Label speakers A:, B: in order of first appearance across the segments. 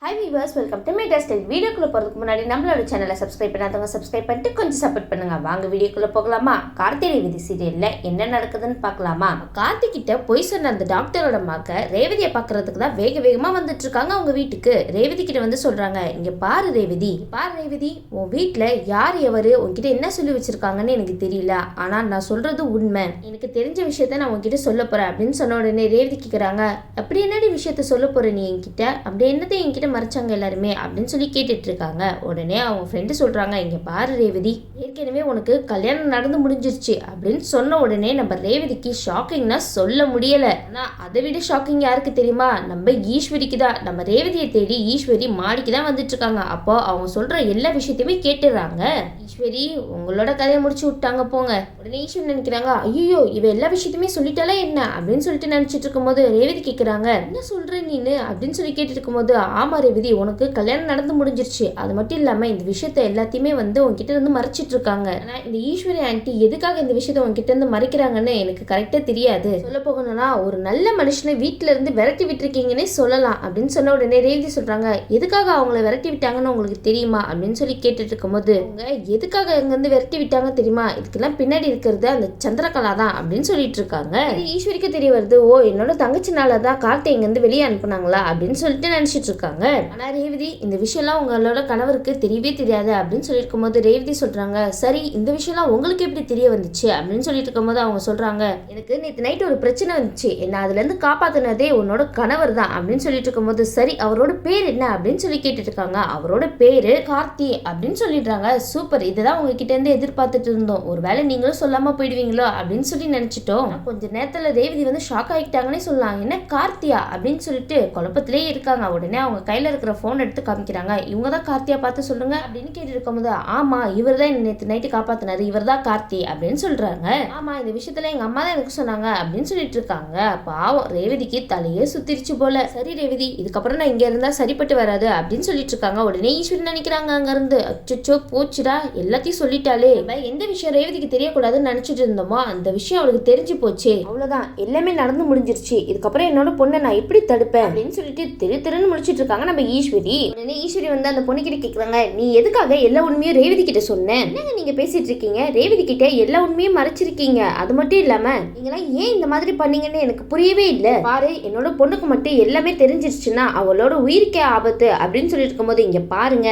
A: Hi viewers, welcome to my test. வீடியோக்குள்ளே போகிறதுக்கு முன்னாடி நம்மளோட சேனலை சப்ஸ்கிரைப் பண்ணாதவங்க சப்ஸ்கிரைப் பண்ணிட்டு கொஞ்சம் சப்போர்ட் பண்ணுங்க. வாங்க வீடியோக்குள்ளே போகலாமா? கார்த்திகை விதி சீரியலில் என்ன நடக்குதுன்னு பார்க்கலாமா? கார்த்திகிட்ட பொய் சொன்ன அந்த டாக்டரோட மக ரேவதியை பார்க்கறதுக்கு தான் வேகமாக வந்துட்டு இருக்காங்க அவங்க வீட்டுக்கு. ரேவதி கிட்ட வந்து சொல்றாங்க, இங்க பாரு ரேவதி, உன் வீட்டில் யார் எவரு உன்கிட்ட என்ன சொல்லி வச்சிருக்காங்கன்னு எனக்கு தெரியல, ஆனால் நான் சொல்றது உண்மை. எனக்கு தெரிஞ்ச விஷயத்த நான் உன்கிட்ட சொல்ல போறேன் அப்படின்னு சொன்ன உடனே ரேவதி கேட்குறாங்க, அப்படி என்னடி விஷயத்த சொல்ல போற நீ என்கிட்ட? அப்படி என்னதை என்கிட்ட மறைச்சாங்க எல்லாருமே அப்படின்னு சொல்லி கேட்டுட்டு இருக்காங்க. உடனே அவங்க ஃப்ரெண்டு சொல்றாங்க, இங்க பாரு ரேவதி, ஏற்கனவே உனக்கு கல்யாணம் நடந்து முடிஞ்சிருச்சு அப்படின்னு சொன்ன உடனே நம்ம ரேவதிக்கு ஷாக்கிங்னா சொல்ல முடியல. ஆனா அதை விட ஷாக்கிங் யாருக்கு தெரியுமா? நம்ம ஈஸ்வரிக்கு தான். நம்ம ரேவதியை தேடி ஈஸ்வரி மாடிக்கு தான் வந்துட்டு இருக்காங்க. அப்போ அவங்க சொல்ற எல்லா விஷயத்தையுமே கேட்டுறாங்க. ஈஸ்வரி, உங்களோட கதையை முடிச்சு விட்டாங்க போங்க. உடனே ஈஸ்வரி நினைக்கிறாங்க, ஐயோ இவ எல்லா விஷயத்தையுமே சொல்லிட்டாலே என்ன அப்படின்னு சொல்லிட்டு நினைச்சிட்டு இருக்கும் போது ரேவதி கேட்கிறாங்க, என்ன சொல்ற நீனு அப்படின்னு சொல்லி கேட்டு இருக்கும் போது, ஆமா ரேவதி, உனக்கு கல்யாணம் நடந்து முடிஞ்சிருச்சு. அது மட்டும் இல்லாம இந்த விஷயத்த எல்லாத்தையுமே வந்து உன்கிட்ட இருந்து மறைச்சிட்டு இருக்காங்க. ஆனா இந்த ஈஸ்வரி ஆண்டி எதுக்காக இந்த விஷயத்த உன்கிட்ட இருந்து மறைக்கிறாங்கன்னு எனக்கு கரெக்டா தெரியாது. சொல்ல போகணும்னா ஒரு நல்ல மனுஷனை வீட்டுல இருந்து விரட்டி விட்டுருக்கீங்கன்னே சொல்லலாம் அப்படின்னு சொன்ன உடனே ரேவதி சொல்றாங்க, எதுக்காக அவங்கள விரட்டி விட்டாங்கன்னு உங்களுக்கு தெரியுமா அப்படின்னு சொல்லி கேட்டுட்டு இருக்கும் போது, அவங்க எதுக்காக இங்க இருந்து விரட்டி விட்டாங்க தெரியுமா? இதுக்கெல்லாம் பின்னாடி இருக்கிறது அந்த சந்திரகலா தான் அப்படின்னு சொல்லிட்டு இருக்காங்க. ஈஸ்வரிக்கு தெரிய வருது, ஓ என்னோட தங்கச்சினாலதான் கார்த்திகை இங்க இருந்து வெளியே அனுப்புனாங்களா அப்படின்னு சொல்லிட்டு நினைச்சிட்டு இருக்காங்க. ஆனா ரேவதி, இந்த விஷயம்லாம் உங்களோட கணவருக்கு தெரியவே தெரியாது அப்படின்னு சொல்லியிருக்கும் போது ரேவதி சொல்றாங்க, சரி இந்த விஷயம்லாம் உங்களுக்கு எப்படி தெரிய வந்துச்சு அப்படின்னு சொல்லிட்டு இருக்கும் போது அவங்க சொல்றாங்க, எனக்கு நேற்று நைட் ஒரு பிரச்சனை வந்துச்சு, என்ன அதுல இருந்து காப்பாத்தினதே உன்னோட கணவர் தான் அப்படின்னு சொல்லிட்டு இருக்கும் போது, சரி அவரோட பேர் என்ன அப்படின்னு சொல்லி கேட்டுட்டு இருக்காங்க. அவரோட பேரு கார்த்தி அப்படின்னு சொல்லிடுறாங்க. சூப்பர், இதுதான் உங்ககிட்ட இருந்து எதிர்பார்த்துட்டு இருந்தோம். ஒருவேளை நீங்களும் சொல்லாம போயிடுவீங்களோ அப்படின்னு சொல்லி நினைச்சிட்டோம். கொஞ்ச நேரத்துல ரேவதி வந்து ஷாக் ஆகிட்டாங்கன்னே சொல்லலாம். என்ன கார்த்தியா அப்படின்னு சொல்லிட்டு குழப்பத்திலே இருக்காங்க. உடனே அவங்க கையில இருக்கிற போன் எடுத்து காமிக்கிறாங்க. இவங்க தான் கார்த்தியா, பார்த்து சொல்லுங்க அப்படின்னு கேட்டு இருக்கும் போது, ஆமா இவர் தான் நேற்று நைட்டு காப்பாத்தினாரு, இவர் தான் கார்த்தி அப்படின்னு சொல்றாங்க. ஆமா இந்த விஷயத்துல எங்க அம்மா தான் எனக்கு சொன்னாங்க அப்படின்னு சொல்லிட்டு இருக்காங்க. பாவம் ரேவதிக்கு தலையே சுத்திருச்சு போல. சரி ரேவதி, இதுக்கப்புறம் நான் இங்க இருந்தா சரிப்பட்டு வராது அப்படின்னு சொல்லிட்டு இருக்காங்க. உடனே ஈஸ்வரி நினைக்கிறாங்க அங்க இருந்து, அச்சோ போச்சுடா எல்லாத்தையும் சொல்லிட்டாலே, எந்த விஷயம் ரேவதிக்கு தெரியக்கூடாதுன்னு நினைச்சிட்டு இருந்தோமோ அந்த விஷயம் அவளுக்கு தெரிஞ்சு போச்சு, அவ்வளவுதான் எல்லாமே நடந்து முடிஞ்சிருச்சு, இதுக்கப்புறம் என்னோட பொண்ணை நான் எப்படி தடுப்பேன் அப்படின்னு சொல்லிட்டு திரு முடிச்சிட்டு இருக்காங்க நம்ம ஈஸ்வரி. உடனே ஈஸ்வரி வந்து அந்த பொண்ணு கிட்ட கேக்குறாங்க, நீ எதுக்காக எல்லா உண்மையும் ரேவதி கிட்ட சொன்ன? என்னங்க நீங்க பேசிட்டு இருக்கீங்க? ரேவதி கிட்ட எல்லா உண்மையும் மறைச்சிருக்கீங்க. அது மட்டும் இல்லாம நீங்களாம் ஏன் இந்த மாதிரி பண்ணீங்கன்னு எனக்கு புரியவே இல்ல. பாரு, என்னோட பொண்ணுக்கு மட்டும் எல்லாமே தெரிஞ்சிருச்சுன்னா அவளோட உயிருக்கே ஆபத்து அப்படின்னு சொல்லிட்டு இருக்கும் போது, இங்க பாருங்க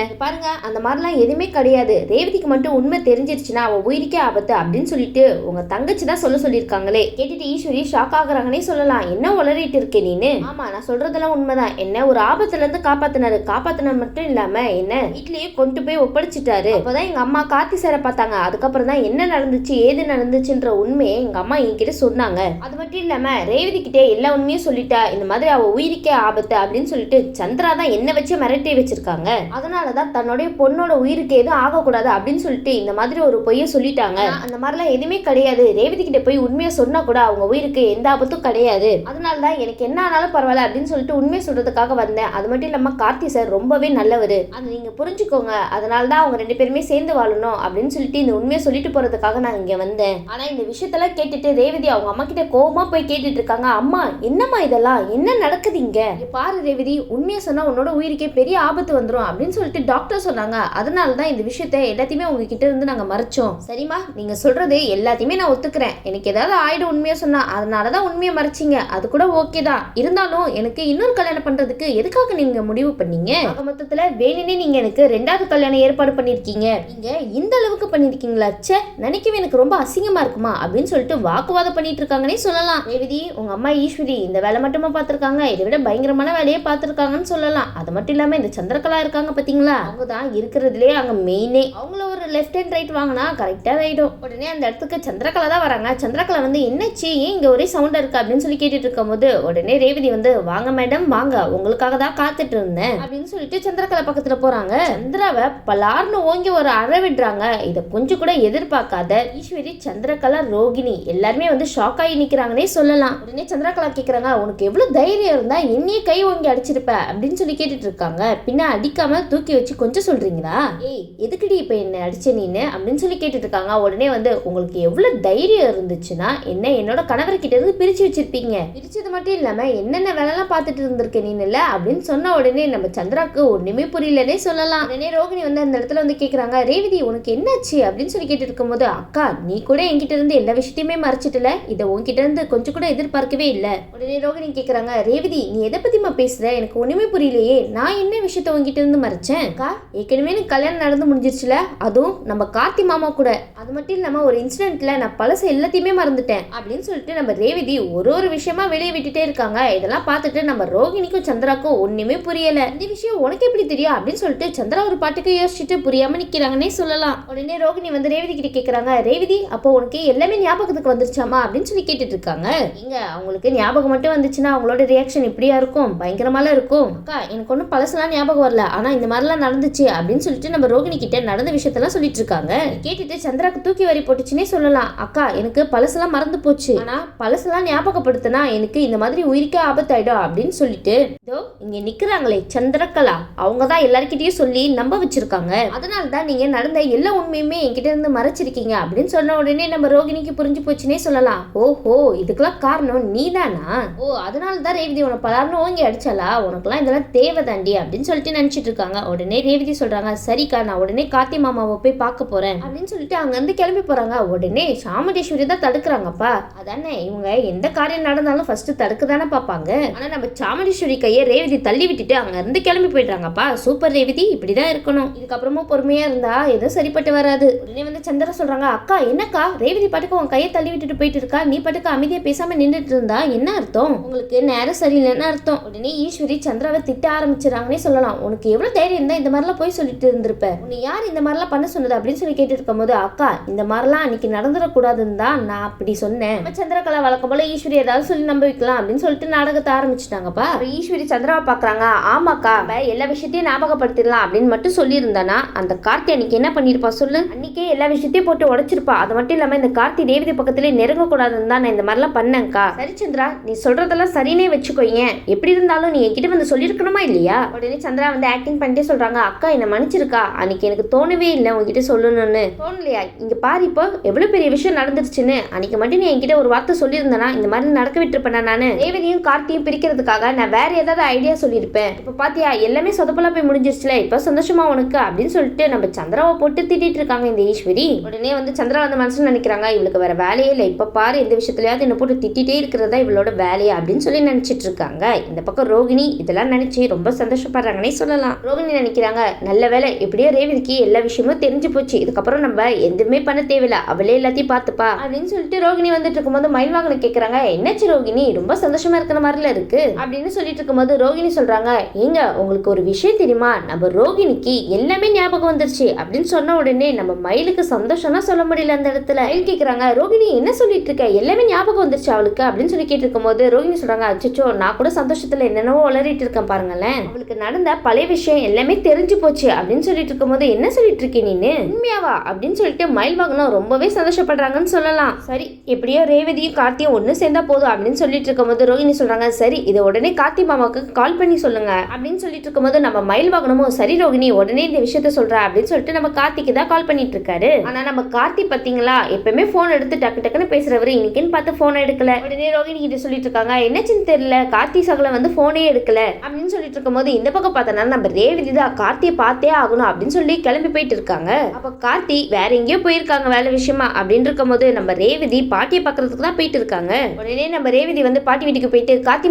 A: அந்த மாதிரிலாம் எதுவுமே கிடையாது. ரேவதிக்கு மட்டும் உண்மை தெரிஞ்சிருச்சுன்னா அவ உயிருக்கே ஆபத்து அப்படின்னு சொல்லிட்டு உங்க தங்கச்சி தான் சொல்லியிருக்காங்களே. கேட்டுட்டு ஈஸ்வரி ஷாக் ஆகுறாங்கன்னே சொல்லலாம். என்ன உளறிட்டு இருக்கே நீனு? ஆமா நான் சொல்றதெல்லாம் உண்மைதான். என்ன ஒரு ஆபத்துல இருந்து காப்பாத்தின மட்டும் இல்லாம என்ன வீட்லயே கொண்டு போய் ஒப்படைச்சிட்டாரு. அப்பதான் எங்க அம்மா கார்த்தி சாரை பார்த்தாங்க. அதுக்கப்புறம் தான் என்ன நடந்துச்சு ஏது நடந்துச்சுன்ற உண்மையை எங்க அம்மா என்கிட்ட சொன்னாங்க. அது மட்டும் இல்லாம ரேவதி கிட்டே எல்லா உண்மையும் சொல்லிட்டா, இந்த மாதிரி அவ உயிருக்கே ஆபத்து அப்படின்னு சொல்லிட்டு சந்திரா தான் என்ன வச்சு மிரட்டி வச்சிருக்காங்க. அதனாலதான் தன்னுடைய பொண்ணோட உயிருக்கு எதுவும் ஆகக்கூடாது அப்படின்னு சொல்லிட்டு இந்த மாதிரி ஒரு பொய்ய சொல்லிட்டாங்க. அந்த மாதிரிலாம் எதுவுமே கிடையாது. ரேவதி கிட்ட போய் உண்மையை சொன்னா கூட அவங்க உயிருக்கு எந்த ஆபத்தும் கிடையாது. அதனாலதான் எனக்கு என்ன ஆனாலும் பரவாயில்ல அப்படின்னு சொல்லிட்டு உண்மையை சொல்றதுக்காக வந்தேன். அது மட்டும் இல்லாம கார்த்தி சார் ரொம்பவே நல்லவர், அது நீங்க புரிஞ்சுக்கோங்க. அதனாலதான் அவங்க ரெண்டு பேருமே சேர்ந்து வாழணும் அப்படின்னு சொல்லிட்டு இந்த உண்மையை சொல்லிட்டு போறதுக்காக நான் இங்க வந்தேன். ஆனா இந்த விஷயத்தெல்லாம் கேட்டுட்டு ரேவதி அவங்க அம்மா கிட்ட கோபமா போய் கேட்டுட்டு இருக்காங்க, அம்மா என்னம்மா இதெல்லாம் என்ன நடக்குது இங்க? பாரு ரேவதி, உண்மையை சொன்னா உன்னோட உயிருக்கே பெரிய ஆபத்து வந்துடும் அப்படின்னு சொல்லிட்டு டாக்டர் சொன்னாங்க. அதனாலதான் இந்த விஷயத்த எல்லாத்தையுமே உங்ககிட்ட இருந்து நாங்க மறைச்சோம். சரிம்மா, நீங்க சொல்றது எல்லாத்தையுமே நான் ஒத்துக்கிறேன். எனக்கு ஏதாவது ஆயிடும் உண்மையை சொன்னா, அதனாலதான் உண்மையை மறைச்சிங்க, அது கூட ஓகே தான். இருந்தாலும் எனக்கு இன்னொரு கல்யாணம் பண்றதுக்கு எதுக்காக நீங்க முடிவு பண்ணீங்க? மொத்தத்துல வேணுனே நீங்க எனக்கு ரெண்டாவது கல்யாணம் ஏற்பாடு பண்ணிருக்கீங்க. நீங்க இந்த அளவுக்கு பண்ணிருக்கீங்களா? ச்சே, நினைக்கவே எனக்கு ரொம்ப அசிங்கமா இருக்குமா அப்படின்னு சொல்லிட்டு வாக்குவாதம் பண்ணிட்டு இருக்காங்கன்னே சொல்லலாம். ரேவதி, உங்க அம்மா ஈஸ்வரி இந்த வேலை மட்டுமா பார்த்திருக்காங்க, இதை விட பயங்கரமான வேலையை பார்த்திருக்காங்கன்னு சொல்லலாம். அது மட்டும் இல்லாம இந்த சந்திரகலா இருக்காங்க பாத்தீங்களா, அவங்க தான் இருக்கிறதுலே அங்க மெயினே. அவங்கள ஒரு லெஃப்ட் அண்ட் ரைட் வாங்கினா கரெக்டா ஆயிடும். உடனே அந்த இடத்துக்கு சந்திரகலா தான் வராங்க. சந்திரகலா வந்து என்னச்சு ஏன் இங்க ஒரே சவுண்டா இருக்கு அப்படின்னு சொல்லி கேட்டுட்டு இருக்கும் போது உடனே ரேவதி வந்து, வாங்க மேடம் வாங்க, உங்களுக்காக தான் காத்துட்டு இருந்தேன் அப்படின்னு சொல்லிட்டு சந்திரகலா பக்கத்துல போறாங்க. சந்திராவை பலார்னு ஓங்கி ஒரு அற விடுறாங்க. இதை கொஞ்சம் கூட எதிர்பார்க்காத ஈஸ்வரி, சந்திரகலா, ரோகிணி எல்லாருமே வந்து ஷாக் ஆகி நிக்கிறாங்கன்னே சொல்லலாம். உடனே சந்திரகலா கேக்குறாங்க, உனக்கு எவ்வளவு தைரியம் இருந்தா என்னையே கை ஓங்கி அடிச்சிருப்ப அப்படின்னு சொல்லி கேட்டுட்டு இருக்காங்க. பின்ன அடிக்காம தூக்கி வச்சு கொஞ்சம் சொல்றீங்களா? ஏய் எதுக்குடி இப்ப என்ன அடிச்ச நீனு அப்படின்னு சொல்லி கேட்டுட்டு இருக்காங்க. உடனே வந்து, உங்களுக்கு எவ்வளவு தைரியம் இருந்துச்சுன்னா என்ன என்னோட கணவர் கிட்ட இருந்து பிரிச்சு வச்சிருப்பீங்க. பிரிச்சது மட்டும் இல்லாம என்னென்ன வேலைலாம் பார்த்துட்டு இருந்திருக்க நீ இல்ல அப்படின்னு சொன்ன உடனே நம்ம சந்திராக்கு ஒண்ணுமே புரியலன்னே சொல்லலாம். உடனே ரோகிணி வந்து அந்த இடத்துல வந்து கேக்குறாங்க, ரேவதி உனக்கு என்னாச்சு அப்படின்னு சொல்லி கேட்டு இருக்கும்போது, அக்கா நீ கூட என்கிட்ட இருந்து எல்லா விஷயத்தையுமே மறைச்சிட்டல, இதை உன்கிட்ட இருந்து கொஞ்சம் கூட எதிர்பார்க்கவே இல்லை. உடனே ரோகிணி கேக்குறாங்க, ரேவதி நீ எதை பத்திமா பேசுற, எனக்கு ஒண்ணுமே புரியலையே, நான் என்ன விஷயத்த உன்கிட்ட இருந்து மறைச்சேன்? அக்கா ஏற்கனவே எனக்கு கல்யாணம் நடந்து முடிஞ்சிருச்சுல, அதுவும் நம்ம கார்த்தி மாமா கூட, அது மட்டும் இல்லாம ஒரு இன்சிடென்ட்ல நான் பழச எல்லாத்தையுமே மறந்துட்டேன் அப்படின்னு சொல்லிட்டு நம்ம ரேவதி ஒரு விஷயமா வெளியே விட்டுட்டே இருக்காங்க. இதெல்லாம் பார்த்துட்டு நம்ம ரோகிணிக்கும் சந்திராக்கும் ஒண்ணுமே புரியல. இந்த விஷயம் உனக்கு எப்படி தெரியும் அப்படின்னு சொல்லிட்டு சந்திரா ஒரு பாட்டுக்கு யோசிச்சுட்டு புரியாம நிக்கிறாங்கன்னே சொல்லலாம். உடனே ரோகிணி வந்து ரேவதி கிட்ட கேக்குறாங்க, ரேவதி அப்போ உனக்கு எல்லாமே ஞாபகத்துக்கு வந்துருச்சாமா அப்படின்னு சொல்லி கேட்டுட்டு இருக்காங்க. இங்க அவங்களுக்கு ஞாபகம் மட்டும் வந்துச்சுன்னா அவங்களோட ரியாக்ஷன் இப்படியா இருக்கும், பயங்கரமால இருக்கும். அக்கா எனக்கு ஒன்றும் பழசெல்லாம் ஞாபகம் வரல, ஆனா இந்த மாதிரிலாம் நடந்துச்சு அப்படின்னு சொல்லிட்டு நம்ம ரோகிணி கிட்ட நடந்த விஷயத்தெல்லாம் சொல்லிட்டு இருக்காங்க. கேட்டுட்டு சந்திராக்கு தூக்கி வாரி போட்டுச்சுன்னே சொல்லலாம். அக்கா எனக்கு பழசெல்லாம் மறந்து போச்சு, ஆனா பழசெல்லாம் ஞாபகப்படுத்தினா எனக்கு இந்த மாதிரி உயிருக்கே ஆபத்தாயிடும் அப்படின்னு சொல்லிட்டு இதோ இங்க நிக்கிறாங்களே சந்திரகலா, அவங்க தான் எல்லார்கிட்டயும் சொல்லி நம்ப வச்சிருக்காங்க. அதனாலதான் நீங்க நடந்த எல்லா உண்மையுமே என்கிட்ட இருந்து மறைச்சிருக்கீங்க அப்படின்னு சொன்ன உடனே நம்ம ரோகிணிக்கு புரிஞ்சு போச்சுன்னே சொல்லலாம். ஓஹோ இதுக்கெல்லாம் காரணம் நீதானா? ஓ அதனாலதான் ரேவதி உன பலார்னு ஓங்கி அடிச்சாலா, உனக்குலாம் இதெல்லாம் தேவை தாண்டி அப்படின்னு சொல்லிட்டு நினைச்சிட்டு இருக்காங்க. உடனே ரேவதி சொல்றாங்க, சரிக்கா நான் உடனே கார்த்தி மாமாவை போய் பார்க்க போறேன் அப்படின்னு சொல்லிட்டு அங்க இருந்து கிளம்பி போறாங்க. உடனே சாமுண்டீஸ்வரி தான் தடுக்கிறாங்கப்பா. அதானே இவங்க எந்த காரியம் நடந்தாலும் ஃபர்ஸ்ட் தடுக்க தானே பார்ப்பாங்க. ஆனா நம்ம சாமுண்டீஸ்வரி கையை ரேவதி தள்ளி விட்டுட்டு அங்க இருந்து கிளம்பி போயிடுறாங்கப்பா. சூப்பர் ரேவதி, இப்படிதான் இருக்கணும், இதுக்கப்புறமா பொறுமையா இருந்தா எதுவும் சரிப்பட்டு வராது. உடனே வந்து சந்திரா சொல்றாங்க, அக்கா என்னக்கா ரேவதி பாட்டுக்கு உன் கையை தள்ளி விட்டுட்டு போயிட்டு இருக்கா, நீ பாட்டுக்கு அமைதியா பேசாம நின்றுட்டு இருந்தா என்ன அர்த்தம், உங்களுக்கு நேரம் சரியில்லைன்னு அர்த்தம். உடனே ஈஸ்வரி சந்திராவை திட்ட ஆரம்பிச்சிடறாங்கன்னே சொல்லலாம். உனக்கு எவ்வளவு தைரியம் இருந்தா இந்த மாதிரிலாம் போய் சொல்லிட்டு இருந்திருப்ப, உன்னை யார் இந்த மாதிரிலாம் பண்ண சொன்னது அப்படின்னு சொல்லி கேட்டு இருக்கும் போது, அக்கா இந்த மாதிரிலாம் அன்னைக்கு நடந்துடக்கூடாதுன்னு தான் நான் அப்படி சொன்னேன். சந்திரகலா வழக்கம் போல ஈஸ்வரி ஏதாவது சொல்லி நம்ப வைக்கலாம் அப்படின்னு சொல்லிட்டு நாடகத்தை ஆரம்பிச்சுட்டாங்கப்பா. ஈஸ்வரி சந்திராவை பாக்குறாங்க. ஆமாக்கா எல்லா விஷயத்தையும் ஞாபகப்படுத்திடலாம் அப்படின்னு மட்டும் சொல்லி இருந்தானா அந்த கார்த்தி அன்னைக்கு என்ன பண்ணிருப்பா சொல்லு, அன்னைக்கே எல்லா விஷயத்தையும் போட்டு உடைச்சிருப்பா. அது மட்டும் இல்லாம இந்த கார்த்தி ரேவதி பக்கத்திலே நெருங்க கூடாதுன்னு தான் நான் இந்த மாதிரிலாம் பண்ணேன்க்கா. சரி சந்திரா நீ சொல்றதெல்லாம் சரினே வச்சுக்கோங்க, எப்படி இருந்தாலும் நீ என்கிட்ட வந்து சொல்லிருக்கணுமா இல்லையா? உடனே சந்திரா வந்து ஆக்டிங் பண்ணிட்டே சொல்றாங்க, அக்கா என்ன மன்னிச்சிருக்கா, அன்னைக்கு எனக்கு தோணவே இல்லை உங்ககிட்ட சொல்லணும்னு. தோணலையா? இங்க பாரு இப்போ எவ்வளவு பெரிய விஷயம் நடந்துருச்சுன்னு. அன்னைக்கு மட்டும் நீ என்கிட்ட ஒரு வார்த்தை சொல்லியிருந்தனா இந்த மாதிரி நடக்க விட்டுருப்பேன். நானு ரேவதியும் கார்த்தியும் பிரிக்கிறதுக்காக நான் வேற ஏதாவது ஐடியா சொல்லியிருப்பேன். இப்ப பாத்தியா எல்லாமே சொதப்பலா போய் முடிஞ்சிருச்சுல, இப்ப சந்தோஷமா உனக்கு அப்படின்னு சொல்லிட்டு நம்ம சந்திராவை போட்டு திட்டிட்டு இருக்காங்க இந்த ஈஸ்வரி. உடனே வந்து சந்திரா வந்து மனசுல நினைக்கிறாங்க, இவளுக்கு வேற வேலையே இல்லை, இப்ப பாரு எந்த விஷயத்துலயாவது என்ன போட்டு திட்டிட்டே இருக்கிறதா இவளோட வேலையா அப்படின்னு சொல்லி நினைச்சிட்டு இருக்காங்க. இந்த பக்கம் ரோகிணி இதெல்லாம் நினைச்சு ரொம்ப சந்தோஷப்படுறாங்கன்னே சொல்லலாம். ரோகிணி நினைக்கிறாங்க, நல்ல வேலை எப்படியோ ரேவதிக்கு எல்லா விஷயமும் தெரிஞ்சு போச்சு, இதுக்கப்புறம் நம்ம எதுவுமே பண்ண தேவையில்ல, அவளே எல்லாத்தையும் பார்த்துப்பா அப்படின்னு சொல்லிட்டு ரோகிணி வந்துட்டு இருக்கும்போது மயில்வாகனை கேட்கறாங்க, என்னாச்சு ரோகிணி ரொம்ப சந்தோஷமா இருக்கிற மாதிரில இருக்கு அப்படின்னு சொல்லிட்டு இருக்கும்போது ரோகிணி சொல்றாங்க, ஏங்க உங்களுக்கு ஒரு விஷயம் தெரியுமா, நம்ம ரோகிணிக்கு எல்லாமே ஞாபகம் வந்துருச்சு அப்படின்னு சொன்ன உடனே நம்ம மயிலுக்கு சந்தோஷம்னா சொல்ல முடியல. அந்த இடத்துல மயில் கேட்கறாங்க, ரோகிணி என்ன சொல்லிட்டு இருக்க, எல்லாமே ஞாபகம் வந்துருச்சு அவளுக்கு அப்படின்னு சொல்லி கேட்டு இருக்கும் போது ரோகிணி சொல்றாங்க, அச்சோ நான் கூட சந்தோஷத்துல என்னென்னவோ உளறிட்டு இருக்கேன் பாருங்களேன், அவளுக்கு நடந்த பழைய விஷயம் எல்லாமே தெரிஞ்சு போச்சு அப்படின்னு சொல்லிட்டு இருக்கும் போது, என்ன சொல்லிட்டு இருக்கே நீனு உண்மையாவா அப்படின்னு சொல்லிட்டு மயில்வாகனும் ரொம்பவே சந்தோஷப்படுறாங்கன்னு சொல்லலாம். சரி எப்படியோ ரேவதியும் கார்த்தியும் ஒண்ணு சேர்ந்தா போதும் அப்படின்னு சொல்லிட்டு இருக்கும் போது ரோகிணி சொல்றாங்க, சரி இதை உடனே கார்த்தி மாமாவுக்கு கால் பண்ணி சொல்லுங்க அப்படின்னு சொல்லிட்டு இருக்கும்போது நம்ம மயில்வாகனமும் சரி ரோகிணி உடனே இந்த விஷயத்த சொல்ற அப்படின்னு சொல்லிட்டு நம்ம கார்த்திக்கு தான் கால் பண்ணிட்டு இருக்காரு. ஆனா நம்ம கார்த்தி பாத்தீங்களா எப்பவுமே போன் எடுத்து டக்கு டக்குன்னு பேசுறவரு இன்னைக்குன்னு பார்த்து போன் எடுக்கல. உடனே ரோகிணி கிட்ட சொல்லிட்டு இருக்காங்க, என்னச்சுன்னு தெரியல கார்த்தி சகல வந்து போனே எடுக்கல அப்படின்னு சொல்லிட்டு இருக்கும் போது இந்த பக்கம் பார்த்தனா நம்ம ரேவதி தான் கார்த்தியை பார்த்தே ஆகணும் அப்படின்னு சொல்லி கிளம்பி போயிட்டு இருக்காங்க. அப்ப கார்த்தி வேற எங்கேயோ போயிருக்காங்க வேலை விஷயமா அப்படின்னு இருக்கும் போது நம்ம ரேவதி பாட்டியை பாக்குறதுக்கு தான் போயிட்டு இருக்காங்க. உடனே நம்ம ரேவதி வந்து பாட்டி வீட்டுக்கு போயிட்டு கார்த்தி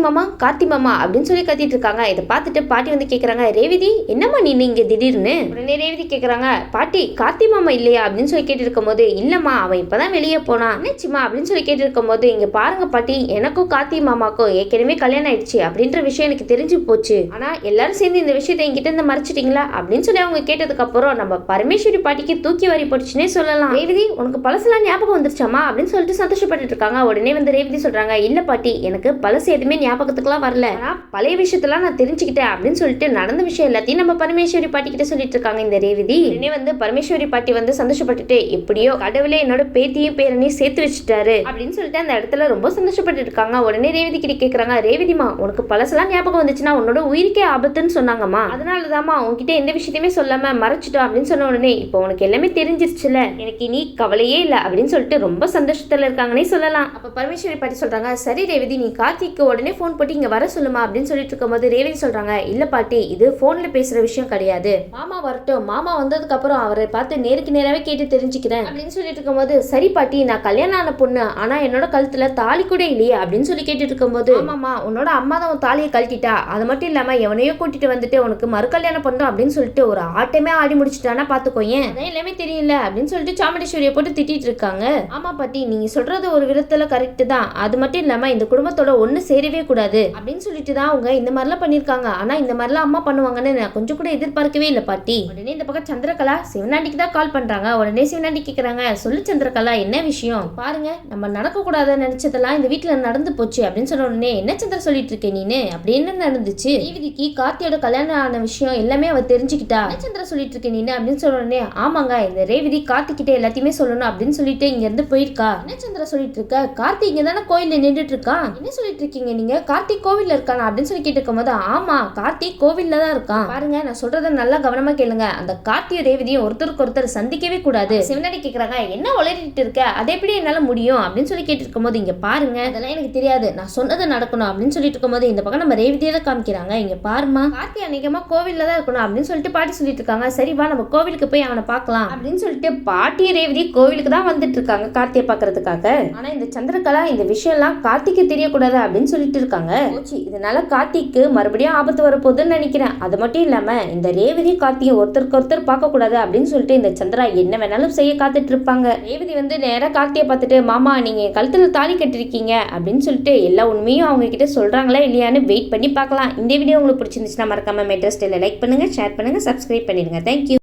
A: மாமா அப்படின்னு சொல்லி கத்திட்டு இருக்காங்க. இதை பார்த்துட்டு பாட்டி வந்து கேக்குறாங்க, ரேவதி என்னம்மா நீ இங்க திடீர்னு? உடனே ரேவதி கேக்குறாங்க, பாட்டி கார்த்தி மாமா இல்லையா அப்படின்னு சொல்லி கேட்டு இருக்கும் போது, இல்லம்மா அவன் இப்பதான் வெளியே போனான் என்னச்சுமா அப்படின்னு சொல்லி கேட்டு இருக்கும் போது, இங்க பாருங்க பாட்டி எனக்கும் கார்த்தி மாமாக்கும் ஏற்கனவே கல்யாணம் ஆயிடுச்சு அப்படின்ற விஷயம் எனக்கு தெரிஞ்சு போச்சு, ஆனா எல்லாரும் சேர்ந்து இந்த விஷயத்தை என்கிட்ட இருந்து மறைச்சிட்டீங்களா அப்படின்னு சொல்லி அவங்க கேட்டதுக்கு அப்புறம் நம்ம பரமேஸ்வரி பாட்டிக்கு தூக்கி வாரி போட்டுச்சுன்னே சொல்லலாம். ரேவதி உனக்கு பழசெல்லாம் ஞாபகம் வந்துருச்சாமா அப்படின்னு சொல்லிட்டு சந்தோஷப்பட்டு இருக்காங்க. உடனே வந்து ரேவதி சொல்றாங்க, இல்ல பாட்டி எனக்கு பழசு எதுவுமே ஞாபகத்துக்குலாம் வரல, ஆனா பழைய விஷயத்தெல்லாம் நான் தெரிஞ்சுக்கிட்டேன் அப்படின்னு சொல்லிட்டு நடந்த விஷயம் எல்லாத்தையும் நம்ம பரமேஸ்வரி பாட்டி கிட்ட சொல்லிட்டு இருக்காங்க இந்த ரேவதி. உடனே வந்து பரமேஸ்வரி பாட்டி வந்து சந்தோஷப்பட்டுட்டு, எப்படியோ கடவுளே என்னோட பேத்தியும் பேரனையும் சேர்த்து வச்சுட்டாரு அப்படின்னு சொல்லிட்டு அந்த இடத்துல ரொம்ப சந்தோஷப்பட்டு இருக்காங்க. உடனே ரேவதி கிட்ட கேக்குறாங்க, ரேவதிமா உனக்கு பழசெல்லாம் ஞாபகம் வந்துச்சுன்னா உன்னோட உயிருக்கே ஆபத்துன்னு சொன்னாங்கம்மா, அதனாலதாம்மா உன்கிட்ட எந்த விஷயத்தையுமே சொல்லாம மறைச்சிட்டோம் அப்படின்னு சொன்ன உடனே இப்போ உனக்கு எல்லாமே தெரிஞ்சிருச்சுல, எனக்கு இனி கவலையே இல்லை அப்படின்னு சொல்லிட்டு ரொம்ப சந்தோஷத்துல இருக்காங்கன்னே சொல்லலாம். அப்ப பரமேஸ்வரி பாட்டி சொல்றாங்க, சரி ரேவதி நீ கார்த்திக்கு உடனே போன் போட்டு இங்க வர சொல்லுமா அப்படின்னு சொல்லிட்டு இருக்கும்போது ரேவதி சொல்றாங்க, இல்ல பாட்டி இது போன்ல பேசுற விஷயம் கிடையாது, மாமா வரட்டும், மாமா வந்ததுக்கு அப்புறம் அவரை பார்த்து நேருக்கு நேராவே கேட்டு தெரிஞ்சுக்கிறேன் அப்படின்னு சொல்லிட்டு இருக்கும்போது, சரி பாட்டி நான் கல்யாணம் ஆன பொண்ணு, ஆனா என்னோட கழுத்துல தாலி கூட இல்லையே அப்படின்னு சொல்லி கேட்டுட்டு இருக்கும்போது, ஆமாமா உன்னோட அம்மா தான் உன் தாலியை கழட்டிட்டா, அது மட்டும் இல்லாம எவனையோ கூட்டிட்டு வந்துட்டு உனக்கு மறு கல்யாணம் பண்றோம் அப்படின்னு சொல்லிட்டு ஒரு ஆட்டமே ஆடி முடிச்சுட்டானா பாத்துக்கோயேன், அதான் எல்லாமே தெரியல அப்படின்னு சொல்லிட்டு சாமுண்டீஸ்வரியை போட்டு திட்டிட்டு இருக்காங்க. ஆமா பாட்டி நீங்க சொல்றது ஒரு விதத்துல கரெக்ட் தான், அது மட்டும் இல்லாம இந்த குடும்பத்தோட ஒண்ணு சேரவே கூடாது அப்படின்னு சொல்லிட்டு தான் அவங்க இந்த மாதிரிலாம் பண்ணிருக்காங்க. ஆனா இந்த மாதிரிலாம் அம்மா பண்ணுவாங்கன்னு நான் கொஞ்சம் கூட எதிர்பார்க்கவே இல்லை பாட்டி. உடனே இந்த பக்கம் சந்திரகலா சிவனாண்டிக்கு தான் கால் பண்றாங்க. உடனே சிவனாண்டி கேக்குறாங்க, சொல்லு சந்திரகலா என்ன விஷயம், பாருங்க நம்ம நடக்க கூடாதுன்னு நினைச்சதெல்லாம் இந்த வீட்டுல நடந்து போச்சு அப்படின்னு சொன்ன உடனே, என்ன சந்திர சொல்லிட்டு இருக்க நீனு, அப்படி என்ன நடந்துச்சு, ரேவதிக்கு கார்த்தியோட கல்யாணம் ஆன விஷயம் எல்லாமே அவ தெரிஞ்சுக்கிட்டா, என்ன சந்திர சொல்லிட்டு இருக்க நீனு அப்படின்னு சொன்ன உடனே, ஆமாங்க இந்த ரேவதி கார்த்திகிட்ட எல்லாத்தையுமே சொல்லணும் அப்படின்னு சொல்லிட்டு இங்க இருந்து போயிருக்கா. என்ன சந்திர சொல்லிட்டு இருக்க, கார்த்தி இங்க தானே கோயில்ல நின்றுட்டு இருக்கான், என்ன சொல்லிட்டு இருக்கீங்க நீங்க, கார்த்திக் கோவில்ல இருக்கானா அப்படின்னு சொல்லி கேட்டு இருக்கும்போது, ஆமா கார்த்திக் கோவில்ல தான் இருக்கான், பாருங்க நான் சொல்றத நல்லா கவனமா கேளுங்க, அந்த கார்த்தியும் ரேவதியும் ஒருத்தருக்கு ஒருத்தர் சந்திக்கவே கூடாது. சிவனாடி கேக்குறாங்க, என்ன உளறிட்டு இருக்க, அது எப்படி என்னால முடியும் அப்படின்னு சொல்லி கேட்டு இருக்கும்போது, இங்க பாருங்க அதெல்லாம் எனக்கு தெரியாது, நான் சொன்னது நடக்கணும் அப்படின்னு சொல்லிட்டு இருக்கும்போது, இந்த பக்கம் நம்ம ரேவதியை தான் காமிக்கிறாங்க. இங்க பாருமா கார்த்தி அன்னைக்கமா கோவில்ல தான் இருக்கணும் அப்படின்னு சொல்லிட்டு பாட்டி சொல்லிட்டு இருக்காங்க. சரி வா நம்ம கோவிலுக்கு போய் அவனை பார்க்கலாம் அப்படின்னு சொல்லிட்டு பாட்டி ரேவதி கோவிலுக்கு தான் வந்துட்டு இருக்காங்க கார்த்தியை பாக்குறதுக்காக. ஆனா இந்த சந்திரகலா இந்த விஷயம் எல்லாம் கார்த்திக்கு தெரியக்கூடாது அப்படின்னு சொல்லிட்டு இருக்காங்க. இதனால கார்த்திக்கு மறுபடியும் ஆபத்து வரப்போகுதுன்னு நினைக்கிறேன். அது மட்டும் இல்லாம இந்த ரேவதி கார்த்தியும் ஒருத்தருக்கு ஒருத்தர் பார்க்க கூடாது அப்படின்னு சொல்லிட்டு இந்த சந்திரா என்ன வேணாலும் செய்ய காத்துட்டு இருப்பாங்க. ரேவதி வந்து நேரா கார்த்தியை பார்த்துட்டு, மாமா நீங்க கழுத்துல தாலி கட்டிருக்கீங்க அப்படின்னு சொல்லிட்டு எல்லா உண்மையும் அவங்க கிட்ட சொல்றாங்களா இல்லையான்னு வெயிட் பண்ணி பார்க்கலாம். இந்த வீடியோ உங்களுக்கு பிடிச்சிருந்துச்சுன்னா மறக்காம மெட்ரஸ் லைக் பண்ணுங்க, ஷேர் பண்ணுங்க, சப்ஸ்கிரைப் பண்ணிடுங்க. தேங்க்யூ.